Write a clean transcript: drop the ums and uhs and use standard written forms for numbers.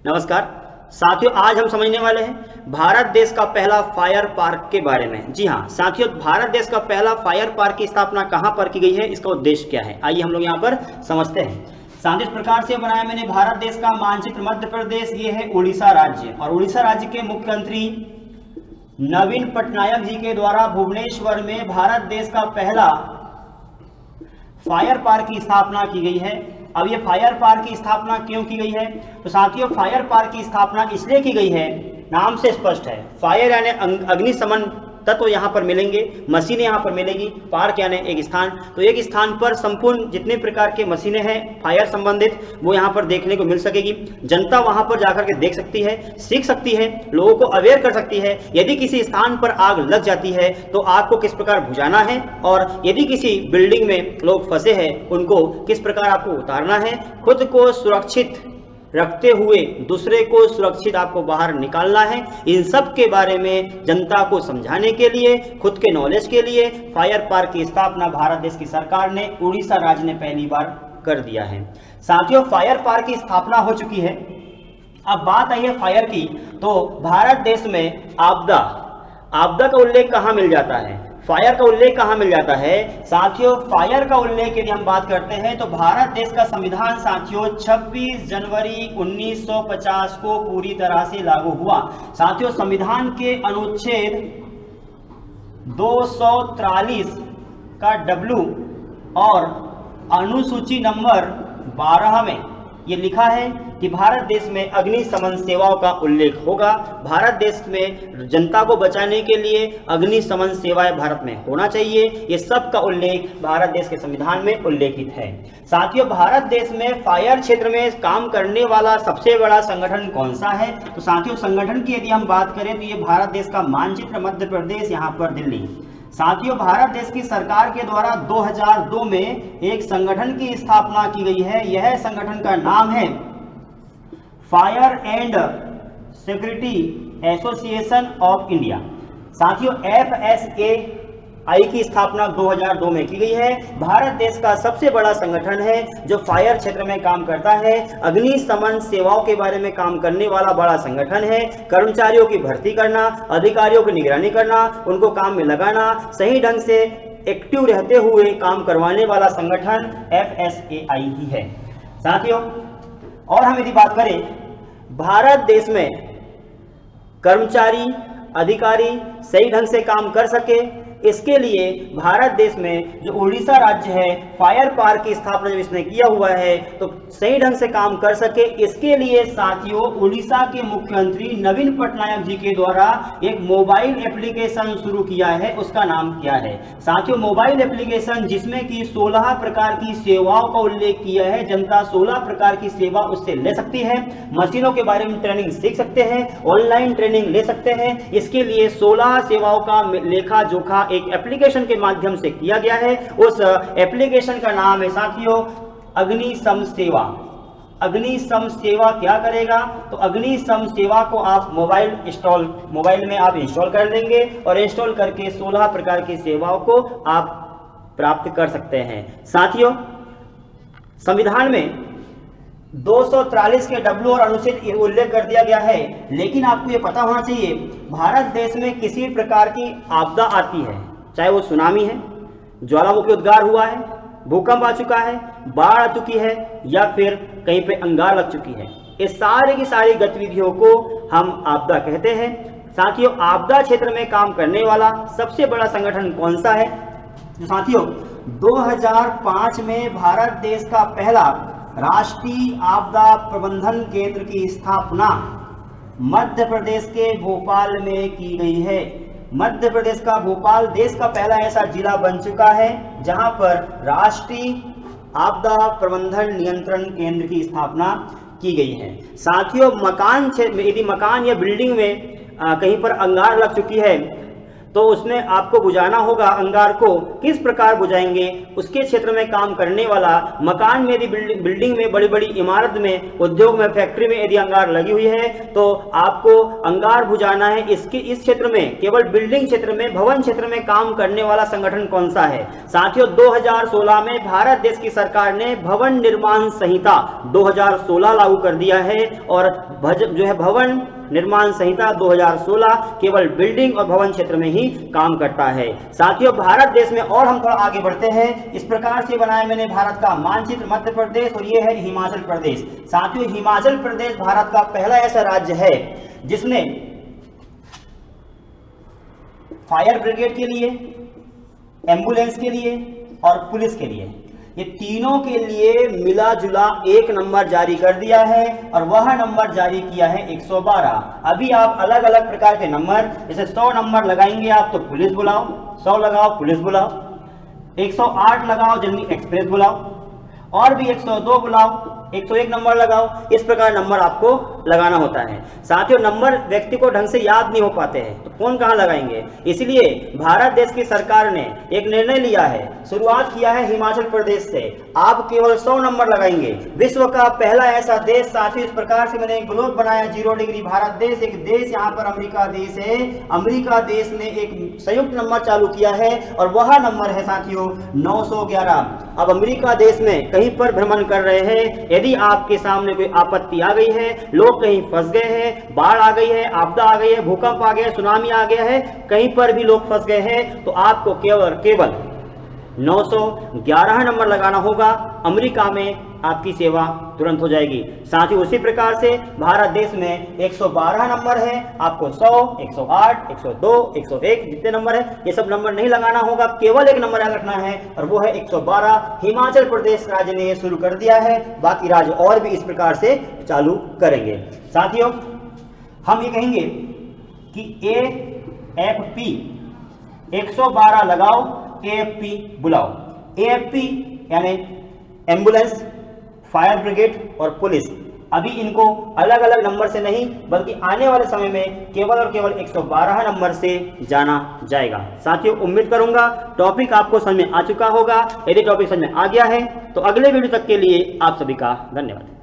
नमस्कार साथियों, आज हम समझने वाले हैं भारत देश का पहला फायर पार्क के बारे में। जी हाँ साथियों, भारत देश का पहला फायर पार्क की स्थापना कहाँ पर की गई है, इसका उद्देश्य क्या है, आइए हम लोग यहाँ पर समझते हैं। साथियों, इस प्रकार से बनाया मैंने भारत देश का मानचित्र। मध्य प्रदेश ये है उड़ीसा राज्य, और उड़ीसा राज्य के मुख्यमंत्री नवीन पटनायक जी के द्वारा भुवनेश्वर में भारत देश का पहला फायर पार्क की स्थापना की गई है। अब ये फायर पार्क की स्थापना क्यों की गई है, तो साथियों फायर पार्क की स्थापना इसलिए की गई है, नाम से स्पष्ट है, फायर यानी अग्निशमन तत्व यहाँ पर मिलेंगे, मशीनें यहाँ पर मिलेगी, पार्क यानी एक स्थान, तो एक स्थान पर संपूर्ण जितने प्रकार के मशीनें हैं फायर संबंधित वो यहाँ पर देखने को मिल सकेगी। जनता वहाँ पर जाकर के देख सकती है, सीख सकती है, लोगों को अवेयर कर सकती है। यदि किसी स्थान पर आग लग जाती है तो आग को किस प्रकार बुझाना है, और यदि किसी बिल्डिंग में लोग फंसे हैं उनको किस प्रकार आपको उतारना है, खुद को सुरक्षित रखते हुए दूसरे को सुरक्षित आपको बाहर निकालना है। इन सब के बारे में जनता को समझाने के लिए, खुद के नॉलेज के लिए फायर पार्क की स्थापना भारत देश की सरकार ने, उड़ीसा राज्य ने पहली बार कर दिया है। साथियों फायर पार्क की स्थापना हो चुकी है। अब बात आई है फायर की, तो भारत देश में आपदा का उल्लेख कहाँ मिल जाता है, फायर का उल्लेख कहाँ मिल जाता है। साथियों फायर का उल्लेख यदि हम बात करते हैं तो भारत देश का संविधान साथियों 26 जनवरी 1950 को पूरी तरह से लागू हुआ। साथियों संविधान के अनुच्छेद 243 का डब्ल्यू और अनुसूची नंबर 12 में ये लिखा है कि भारत देश में अग्निशमन सेवाओं का उल्लेख होगा। भारत देश में जनता को बचाने के लिए अग्निशमन सेवाएं भारत में होना चाहिए। ये सब का उल्लेख भारत देश के संविधान में उल्लेखित है। साथियों भारत देश में फायर क्षेत्र में काम करने वाला सबसे बड़ा संगठन कौन सा है, तो साथियों संगठन की यदि हम बात करें तो ये भारत देश का मानचित्र, मध्य प्रदेश, यहाँ पर दिल्ली। साथियों भारत देश की सरकार के द्वारा 2002 में एक संगठन की स्थापना की गई है। यह संगठन का नाम है fire and security association of India. साथियों FSAI की स्थापना 2002 में की गई है। भारत देश का सबसे बड़ा संगठन है जो फायर क्षेत्र में काम करता है, अग्निशमन सेवाओं के बारे में काम करने वाला बड़ा संगठन है। कर्मचारियों की भर्ती करना, अधिकारियों की निगरानी करना, उनको काम में लगाना, सही ढंग से एक्टिव रहते हुए काम करवाने वाला संगठन FSAI ही है। साथियों और हम यदि बात करें भारत देश में कर्मचारी, अधिकारी सही ढंग से काम कर सके, इसके लिए भारत देश में जो उड़ीसा राज्य है फायर पार्क की स्थापना जब इसने किया हुआ है तो सही ढंग से काम कर सके, इसके लिए साथियों उड़ीसा के मुख्यमंत्री नवीन पटनायक जी के द्वारा एक मोबाइल एप्लीकेशन शुरू किया है। उसका नाम क्या है साथियों, मोबाइल एप्लीकेशन जिसमें कि 16 प्रकार की सेवाओं का उल्लेख किया है। जनता 16 प्रकार की सेवा उससे ले सकती है, मशीनों के बारे में ट्रेनिंग सीख सकते हैं, ऑनलाइन ट्रेनिंग ले सकते हैं। इसके लिए 16 सेवाओं का लेखा जोखा एक एप्लीकेशन के माध्यम से किया गया है। उस एप्लीकेशन का नाम है साथियों अग्निशम सेवा। अग्निशम सेवा क्या करेगा, तो अग्निशम सेवा को आप मोबाइल में आप इंस्टॉल कर लेंगे और इंस्टॉल करके 16 प्रकार की सेवाओं को आप प्राप्त कर सकते हैं। साथियों संविधान में 243 के डब्ल्यू और अनुच्छेद उल्लेख कर दिया गया है, लेकिन आपको ये पता होना चाहिए भारत देश में किसी प्रकार की आपदा आती है, चाहे वो सुनामी है, ज्वालामुखी उद्गार हुआ है, भूकंप आ चुका है, बाढ़ आ चुकी है, या फिर कहीं पे अंगार लग चुकी है, इस सारे की सारी गतिविधियों को हम आपदा कहते हैं। साथियों आपदा क्षेत्र में काम करने वाला सबसे बड़ा संगठन कौन सा है, तो साथियों 2005 में भारत देश का पहला राष्ट्रीय आपदा प्रबंधन केंद्र की स्थापना मध्य प्रदेश के भोपाल में की गई है। मध्य प्रदेश का भोपाल देश का पहला ऐसा जिला बन चुका है जहां पर राष्ट्रीय आपदा प्रबंधन नियंत्रण केंद्र की स्थापना की गई है। साथियों मकान क्षेत्र में यदि मकान या बिल्डिंग में कहीं पर अंगार लग चुकी है तो उसमें आपको बुझाना होगा अंगार को। किस प्रकार बुझाएंगे? उसके क्षेत्र में काम करने वाला मकान में, यदि बिल्डिंग में, बड़ी बड़ी इमारत में, उद्योग में, फैक्ट्री में यदि अंगार लगी हुई है तो आपको अंगार बुझाना है। इस क्षेत्र में, केवल बिल्डिंग क्षेत्र में, भवन क्षेत्र में काम करने वाला संगठन कौन सा है? साथियों, 2016 में भारत देश की सरकार ने भवन निर्माण संहिता 2016 लागू कर दिया है और जो है भवन निर्माण संहिता 2016 केवल बिल्डिंग और भवन क्षेत्र में ही काम करता है। साथियों, भारत देश में और हम थोड़ा आगे बढ़ते हैं। इस प्रकार से बनाया मैंने भारत का मानचित्र, मध्य प्रदेश और ये है हिमाचल प्रदेश। साथियों, हिमाचल प्रदेश भारत का पहला ऐसा राज्य है जिसने फायर ब्रिगेड के लिए, एम्बुलेंस के लिए और पुलिस के लिए, ये तीनों के लिए मिला जुला एक नंबर जारी कर दिया है और वह नंबर जारी किया है 112। अभी आप अलग अलग प्रकार के नंबर, जैसे 100 नंबर लगाएंगे आप तो पुलिस बुलाओ, 100 लगाओ पुलिस बुलाओ, 108 लगाओ जननी एक्सप्रेस बुलाओ, और भी 102 बुलाओ, 101 नंबर लगाओ। इस प्रकार नंबर आपको लगाना होता है। साथियों, नंबर व्यक्ति को ढंग से याद नहीं हो पाते हैं तो फोन कहां लगाएंगे? इसलिए भारत देश की सरकार ने एक निर्णय लिया है, शुरुआत किया है हिमाचल प्रदेश से। आप केवल 100 नंबर लगाएंगे। विश्व का पहला ऐसा देश। साथियों, इस प्रकार से मैंने एक ग्लोब बनाया, 0 डिग्री भारत देश, एक देश यहाँ पर अमेरिका देश है। अमेरिका देश ने एक संयुक्त नंबर चालू किया है और वह नंबर है साथियों 911। अब अमेरिका देश में कहीं पर भ्रमण कर रहे हैं, यदि आपके सामने कोई आपत्ति आ गई है, लोग कहीं फंस गए हैं, बाढ़ आ गई है, आपदा आ गई है, भूकंप आ गया, सुनामी आ गया है, कहीं पर भी लोग फंस गए हैं, तो आपको केवल 911 नंबर लगाना होगा। अमेरिका में आपकी सेवा तुरंत हो जाएगी। साथ ही उसी प्रकार से भारत देश में 112 नंबर है। आपको 100, 108, 102, 101 जितने नंबर है ये सब नंबर नहीं लगाना होगा, केवल एक नंबर याद रखना है और वो है 112। हिमाचल प्रदेश राज्य ने ये शुरू कर दिया है, बाकी राज्य और भी इस प्रकार से चालू करेंगे। साथियों, हम ये कहेंगे कि AFP 112 लगाओ, AFP बुलाओ। AFP यानी एम्बुलेंस, फायर ब्रिगेड और पुलिस। अभी इनको अलग अलग नंबर से नहीं बल्कि आने वाले समय में केवल और केवल 112 नंबर से जाना जाएगा। साथियों, उम्मीद करूंगा टॉपिक आपको समझ में आ चुका होगा। यदि टॉपिक समझ में आ गया है तो अगले वीडियो तक के लिए आप सभी का धन्यवाद।